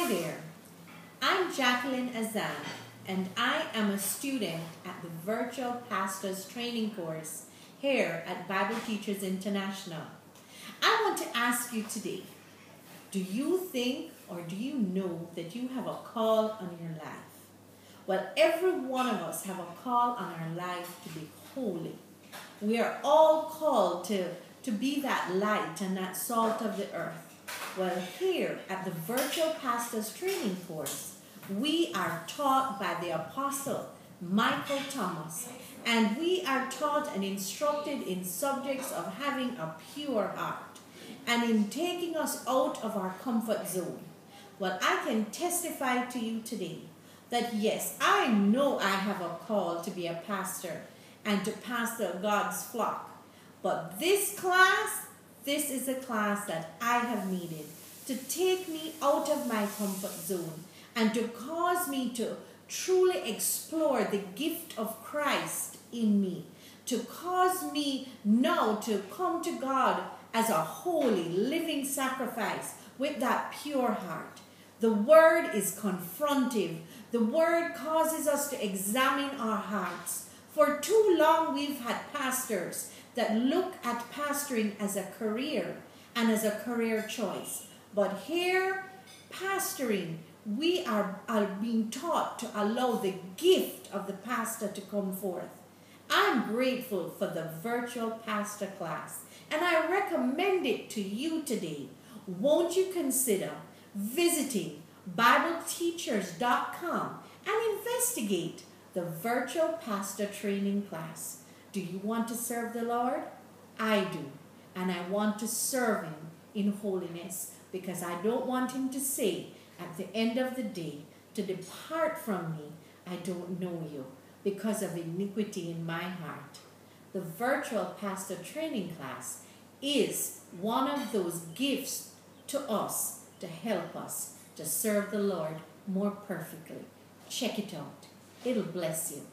Hi there, I'm Jacqueline Azan, and I am a student at the Virtual Pastors Training Course here at Bible Teachers International. I want to ask you today, do you think or do you know that you have a call on your life? Well, every one of us have a call on our life to be holy. We are all called to be that light and that salt of the earth. Well, here at the Virtual Pastors Training Course, we are taught by the Apostle Michael Thomas, and we are taught and instructed in subjects of having a pure heart and in taking us out of our comfort zone. Well, I can testify to you today that yes, I know I have a call to be a pastor and to pastor God's flock. But this is a class that I have needed to take me out of my comfort zone and to cause me to truly explore the gift of Christ in me, to cause me now to come to God as a holy, living sacrifice with that pure heart. The word is confrontive. The word causes us to examine our hearts. For too long we've had pastors that look at pastoring as a career and as a career choice. But here, pastoring, we are being taught to allow the gift of the pastor to come forth. I'm grateful for the virtual pastor class, and I recommend it to you today. Won't you consider visiting BibleTeachers.com and investigate the virtual pastor training class? Do you want to serve the Lord? I do. And I want to serve Him in holiness because I don't want Him to say at the end of the day, to depart from me, I don't know you, because of iniquity in my heart. The virtual pastor training class is one of those gifts to us to help us to serve the Lord more perfectly. Check it out. It'll bless you.